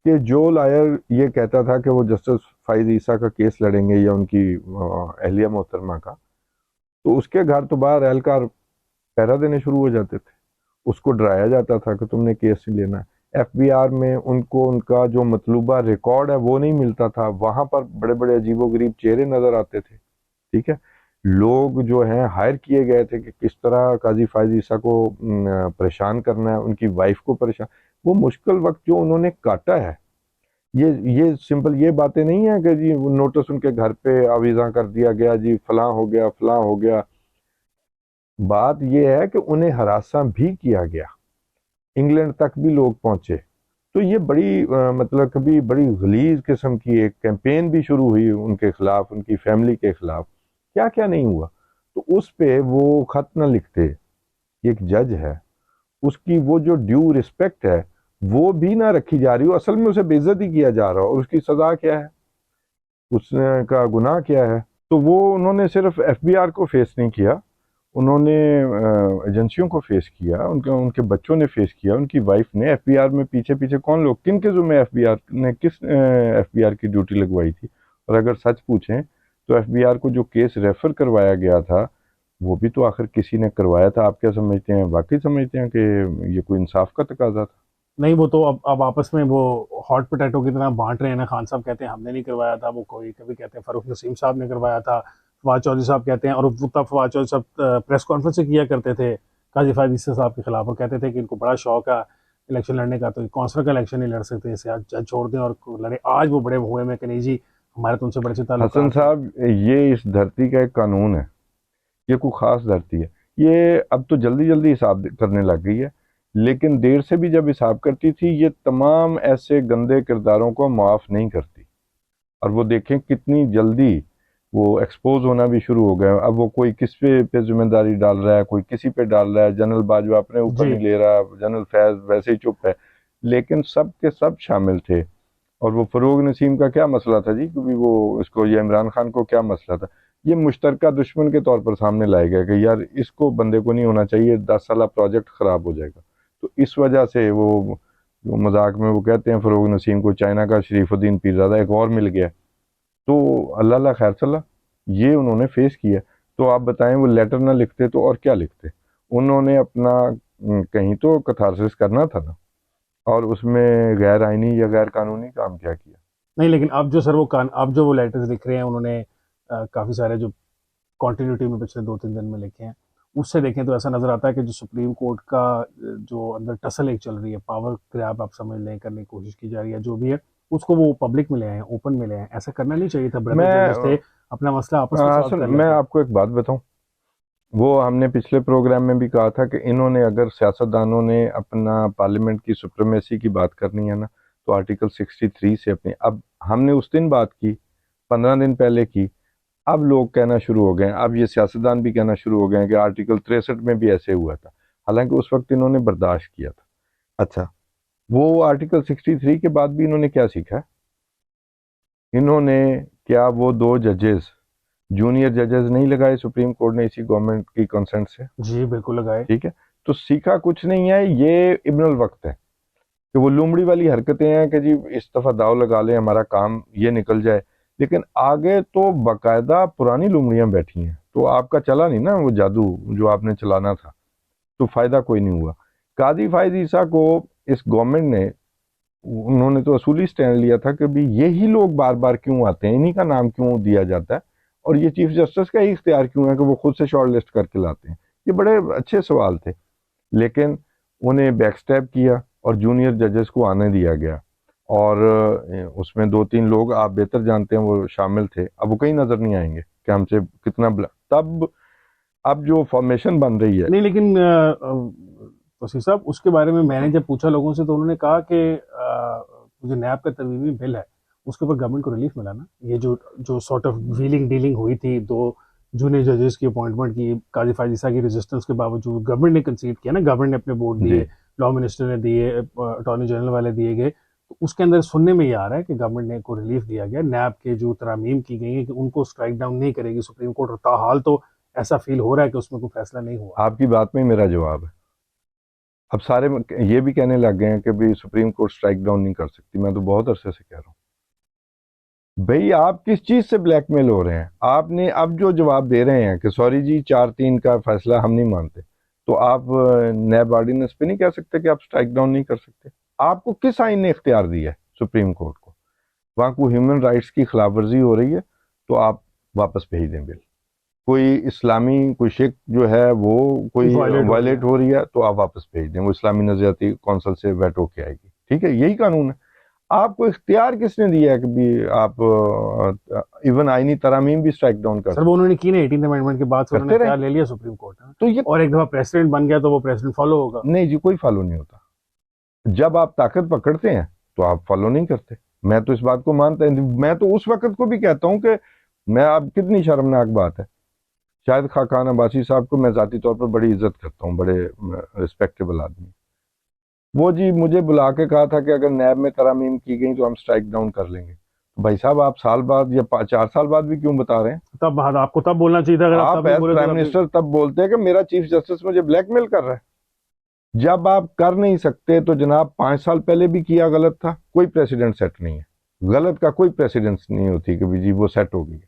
कि जो लॉयर ये कहता था कि वो जस्टिस फाइज ईसा का केस लड़ेंगे या उनकी अहलिया मोहतरमा का, तो उसके घर तो बाहर एहलकार पहरा देने शुरू हो जाते थे। उसको डराया जाता था कि तुमने केस नहीं लेना है। एफबीआर में उनको उनका जो मतलूबा रिकॉर्ड है वो नहीं मिलता था। वहां पर बड़े बड़े अजीबोगरीब चेहरे नजर आते थे। ठीक है। लोग जो हैं हायर किए गए थे कि किस तरह काजी फायज ईसा को परेशान करना है, उनकी वाइफ को परेशान। वो मुश्किल वक्त जो उन्होंने काटा है, ये सिंपल ये बातें नहीं है कि जी नोटिस उनके घर पे आवीजा कर दिया गया, जी फलां हो गया फलां हो गया। बात यह है कि उन्हें हरासा भी किया गया, इंग्लैंड तक भी लोग पहुंचे। तो ये बड़ी मतलब कभी बड़ी गलीज किस्म की एक कैंपेन भी शुरू हुई उनके खिलाफ, उनकी फैमिली के खिलाफ। क्या क्या नहीं हुआ। तो उस पे वो खत न लिखते। एक जज है, उसकी वो जो ड्यू रिस्पेक्ट है वो भी ना रखी जा रही हो, असल में उसे बेइज्जत ही किया जा रहा हो। और उसकी सजा क्या है, उसने का गुनाह क्या है। तो वो उन्होंने सिर्फ एफबीआर को फेस नहीं किया, उन्होंने एजेंसियों को फेस किया, उनके उनके बच्चों ने फेस किया, उनकी वाइफ ने। एफबीआर में पीछे पीछे कौन लोग, किन के जुम्मे एफबीआर ने, किस एफबीआर की ड्यूटी लगवाई थी। और अगर सच पूछें तो एफबीआर को जो केस रेफर करवाया गया था वो भी तो आखिर किसी ने करवाया था। आप क्या समझते हैं, वाकई समझते हैं कि ये कोई इंसाफ का तकाजा था? नहीं, वो तो अब आपस में वो हॉट पोटैटो की तरह बांट रहे हैं ना। खान साहब कहते हैं हमने नहीं करवाया था, वो कोई कभी कहते हैं फरूख नसीम साहब ने करवाया था, फवाद चौधरी साहब कहते हैं। और वो तब फवाद चौधरी साहब प्रेस कॉन्फ्रेंस किया करते थे काजी फायद ईसा साहब के खिलाफ, और कहते थे कि इनको बड़ा शौक है इलेक्शन लड़ने का, तो काउंसलर का इलेक्शन नहीं लड़ सकते, इसे आज जज छोड़ दें और लड़े। आज वो बड़े हुए में कि नहीं जी, हमारे तो उनसे बड़े अच्छे हसन ताल्लुकात हैं। साहब, ये इस धरती का एक कानून है, ये कोई खास धरती है। ये अब तो जल्दी जल्दी हिसाब करने लग गई है, लेकिन देर से भी जब हिसाब करती थी ये तमाम ऐसे गंदे किरदारों को माफ नहीं करती। और वो देखें कितनी जल्दी वो एक्सपोज होना भी शुरू हो गया। अब वो कोई किस पे जिम्मेदारी डाल रहा है, कोई किसी पे डाल रहा है। जनरल बाजवा अपने ऊपर जी। नहीं ले रहा, जनरल फैज वैसे ही चुप है। लेकिन सब के सब शामिल थे। और वो फरूग नसीम का क्या मसला था जी, क्योंकि वो इसको, ये इमरान खान को क्या मसला था। ये मुश्तरका दुश्मन के तौर पर सामने लाया गया कि यार इसको बंदे को नहीं होना चाहिए, 10 साल प्रोजेक्ट खराब हो जाएगा। तो इस वजह से वो मजाक में वो कहते हैं फरूग नसीम को चाइना का शरीफुद्दीन पीरजादा एक और मिल गया। तो अल्लाह ला खैर सल्ला, ये उन्होंने फेस किया। तो आप बताएं, वो लेटर ना लिखते तो और क्या लिखते। उन्होंने अपना कहीं तो कथारसिस करना था ना। और उसमें गैर आइनी या गैर कानूनी काम क्या किया। नहीं, लेकिन अब जो सर वो कान अब जो वो लेटर्स लिख रहे हैं उन्होंने, काफ़ी सारे जो कॉन्टिन्यूटी में पिछले 2-3 दिन में लिखे हैं, उससे देखें तो ऐसा नज़र आता है कि जो सुप्रीम कोर्ट का जो अंदर टसल एक चल रही है, पावर ग्रैब आप समझ लें, करने की कोशिश की जा रही है, जो भी है, उसको वो पब्लिक में ले आए हैं, ओपन में ले आए हैं। ऐसा करना नहीं चाहिए था। ब्रदर जजेस थे, मैं अपना मसला आपस में सॉल्व हसन, कर मैं लेते। आपको एक बात बताऊं। वो हमने पिछले प्रोग्राम में भी कहा था कि इन्होंने, अगर सियासतदानों ने अपना पार्लियामेंट की सुप्रीमेसी की बात करनी है ना, तो आर्टिकल 63 से अपनी, अब हमने उस दिन बात की, 15 दिन पहले की। अब लोग कहना शुरू हो गए हैं, अब ये सियासतदान भी कहना शुरू हो गए हैं कि आर्टिकल 63 में भी ऐसे हुआ था। हालांकि उस वक्त इन्होंने बर्दाश्त किया था। अच्छा, वो आर्टिकल 63 के बाद भी इन्होंने क्या सीखा है? इन्होंने, क्या वो दो जजेस, जूनियर जजेस नहीं लगाए सुप्रीम कोर्ट ने इसी गवर्नमेंट की कंसेंट से? जी बिल्कुल लगाए। ठीक है। तो सीखा कुछ नहीं है, ये इब्नुल वक्त है कि वो लोमड़ी वाली हरकतें हैं कि जी इस दफा दाव लगा लें, हमारा काम ये निकल जाए। लेकिन आगे तो बकायदा पुरानी लोमड़ियां बैठी हैं। तो आपका चला नहीं ना वो जादू जो आपने चलाना था, तो फायदा कोई नहीं हुआ। कादी फायद ईसा को इस गवर्नमेंट ने, उन्होंने तो असूली स्टैंड लिया था कि भाई यही लोग बार बार क्यों आते हैं, इन्हीं का नाम क्यों दिया जाता है, और ये चीफ जस्टिस का ही इख्तियार क्यों है कि वो खुद से शॉर्ट लिस्ट करके लाते हैं। ये बड़े अच्छे सवाल थे। लेकिन उन्हें बैकस्टैप किया और जूनियर जजेस को आने दिया गया। और उसमें 2-3 लोग आप बेहतर जानते हैं वो शामिल थे। अब वो कहीं नजर नहीं आएंगे कि हमसे कितना तब अब जो फॉर्मेशन बन रही है। नहीं, लेकिन वसीफ साहब, उसके बारे में मैंने जब पूछा लोगों से तो उन्होंने कहा कि जो नैब का तरमीमी बिल है उसके ऊपर गवर्नमेंट को रिलीफ मिला ना। ये जो जो सॉर्ट ऑफ व्हीलिंग डीलिंग हुई थी, दो जूनियर जजेस की अपॉइंटमेंट की, काजी फायजीसा की रेजिस्टेंस के बावजूद गवर्नमेंट ने कंसीड किया ना, गवर्नमेंट ने अपने वोट जी। दिए, लॉ मिनिस्टर ने दिए, अटॉर्नी जनरल वाले दिए गए। तो उसके अंदर सुनने में ये आ रहा है कि गवर्नमेंट ने को रिलीफ दिया गया। नैब के जो तरामीम की गई है कि उनको स्ट्राइक डाउन नहीं करेगी सुप्रीम कोर्ट, और ताहाल तो ऐसा फील हो रहा है कि उसमें कोई फैसला नहीं हुआ। आपकी बात में ही मेरा जवाब है। अब सारे ये भी कहने लग गए हैं कि भाई सुप्रीम कोर्ट स्ट्राइक डाउन नहीं कर सकती। मैं तो बहुत अरसे से कह रहा हूँ भाई आप किस चीज से ब्लैकमेल हो रहे हैं। आपने अब जो जवाब दे रहे हैं कि सॉरी जी 4-3 का फैसला हम नहीं मानते, तो आप नैब ऑर्डिनेंस पे नहीं कह सकते कि आप स्ट्राइक डाउन नहीं कर सकते। आपको किस आइन ने इख्तियार दिया है सुप्रीम कोर्ट को? वहां को ह्यूमन राइट्स की खिलाफ वर्जी हो रही है तो आप वापस भेज दें बिल। कोई इस्लामी कोई शेख जो है वो कोई वायलेट हो रही है तो आप वापस भेज दें, वो इस्लामी नजरियाती कौंसिल से वेट होके आएगी। ठीक है, यही कानून है। आपको इख्तियार किसने दिया है कि भी आप इवन आईनी तरामीम भी स्ट्राइक डाउन कर सर वो उन्होंने की ना 18th अमेंडमेंट के बाद से करते उन्होंने रहे। क्या ले लिया सुप्रीम कोर्ट ने, तो ये और एक दफा प्रेसिडेंट बन गया तो वो प्रेसिडेंट फॉलो होगा। नहीं जी, कोई फॉलो नहीं होता। जब आप ताकत पकड़ते हैं तो आप फॉलो नहीं करते। मैं तो इस बात को मानता हूं, मैं तो उस वक्त को भी कहता हूं कि मैं, अब कितनी शर्मनाक बात है, शायद खाकान अब्बासी साहब को मैं जाती तौर पर बड़ी इज्जत करता हूँ, बड़े रिस्पेक्टेबल आदमी। वो जी मुझे बुला के कहा था कि अगर नैब में तरामीम की गई तो हम स्ट्राइक डाउन कर लेंगे। तो भाई साहब आप साल बाद या 4 साल बाद भी क्यों बता रहे हैं? तब आपको तब बोलना चाहिए था, अगर आप आप तब नहीं एज बोले प्राइम तो मिनिस्टर तब बोलते हैं कि मेरा चीफ जस्टिस मुझे ब्लैकमेल कर रहा है। जब आप कर नहीं सकते तो जनाब 5 साल पहले भी किया गलत था, कोई प्रेसिडेंट सेट नहीं है। गलत का कोई प्रेसिडेंस नहीं होती कि जी वो सेट हो गई।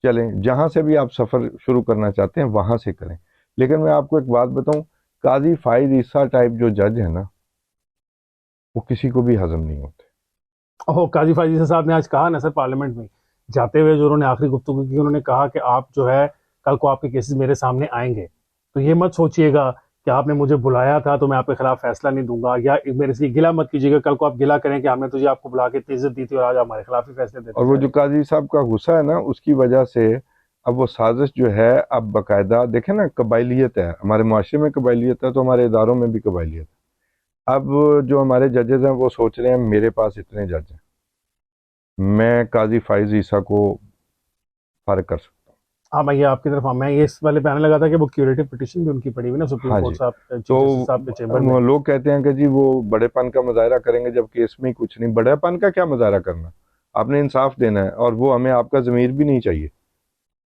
चलें, जहां से भी आप सफर शुरू करना चाहते हैं वहां से करें। लेकिन मैं आपको एक बात बताऊं, काजी फाइज ईसा टाइप जो जज है ना, वो किसी को भी हजम नहीं होते। ओह, काजी फाजिल साहब ने आज कहा ना सर पार्लियामेंट में जाते हुए, जो उन्होंने आखिरी गुफ्तगू की, उन्होंने कहा कि आप जो है कल को आपके केसेस मेरे सामने आएंगे, तो ये मत सोचिएगा कि आपने मुझे बुलाया था तो मैं आपके खिलाफ फैसला नहीं दूंगा, या मेरे से गिला मत कीजिएगा, कल को आप गिला करें कि हमने तुझे आपको बुला के इतनी इज्जत दी थी और आज हमारे खिलाफ ही फैसले देते और वो जा जो रहे काजी साहब का गुस्सा है ना, उसकी वजह से अब वो साजिश जो है, अब बाकायदा देखें ना, कबाइलियत है हमारे माशरे में, कबाइलियत है तो हमारे इदारों में भी कबाइलियत है। अब जो हमारे जजेस हैं वो सोच रहे हैं मेरे पास इतने जज हैं, मैं काजी फाइज ईसा को फारिग कर सकता हाँ मैं ये आपकी तरफ, हाँ मैं ये इस वाले पे आने लगा था कि वो क्यूरेटिव पिटीशन भी उनकी पड़ी हुई ना हूँ। सुप्रीम हाँ कोर्ट जी। साहब, चीफ तो जस्टिस साहब के चेंबर में। लोग कहते हैं कि जी वो बड़ेपन का मुजाहरा करेंगे, जब केस में ही कुछ नहीं। बड़ेपन का क्या मुजाहरा करना, आपने इंसाफ देना है, और वो हमें आपका ज़मीर भी नहीं चाहिए।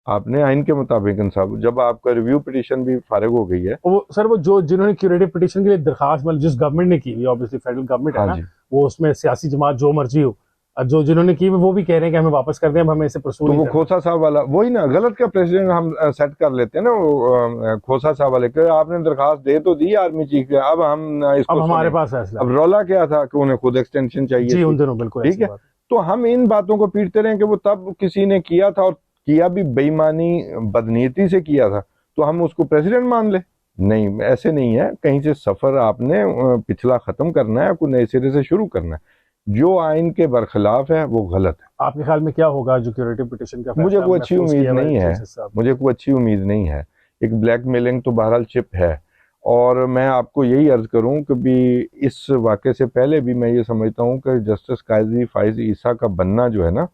आपने आइन के मुताबिक इंसाफ, जब आपका रिव्यू पिटीशन भी फारिग हो गई है। वो सर वो जो जिन्होंने क्यूरेटिव पिटीशन के लिए दरखास्त, मतलब जिस गवर्नमेंट ने की हुई, ऑब्वियसली फेडरल गवर्नमेंट है हाँ ना, जी। वो उसमें सियासी जमात जो मर्जी हो, और जो जिन्होंने की वो भी कह रहे हैं कि हमें वापस कर दें, अब हमें इसे परसू तो नहीं वो करना। खोसा साहब वाला वही ना, गलत का प्रेसिडेंट हम सेट कर लेते हैं ना, वो खोसा साहब वाले के आपने दरखास्त दे तो दी आर्मी चीफ के, अब हम अब इसको हमारे सुने। पास फैसला अब है। रौला क्या था कि उन्हें खुद एक्सटेंशन चाहिए जी थी। उन दिनों बिल्कुल ठीक ऐसी है, बात। तो हम इन बातों को पीटते रहे कि वो तब किसी ने किया था, और किया भी बेईमानी बदनीयती से किया था, तो हम उसको प्रेसिडेंट मान ले। नहीं, ऐसे नहीं है। कहीं से सफर आपने पिछला खत्म करना है, कोई नए सिरे से शुरू करना है। जो आइन के बरखिलाफ है वो गलत है। आपके ख्याल में क्या होगा जो क्यूरेटिव पिटीशन का मुझे फैसला कोई अच्छी महफूज उम्मीद किया हुआ है नहीं है। चीफ जस्टिस साहब? मुझे कोई अच्छी उम्मीद नहीं है। एक ब्लैकमेलिंग तो बहरहाल चिप है। और मैं आपको यही अर्ज करूं कि भी इस वाक़े से पहले भी मैं ये समझता हूं कि जस्टिस काजी फाइज ईसा का बनना जो है ना,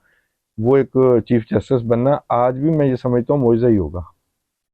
वो एक चीफ जस्टिस बनना आज भी मैं ये समझता हूँ मुआजिज़ा ही होगा।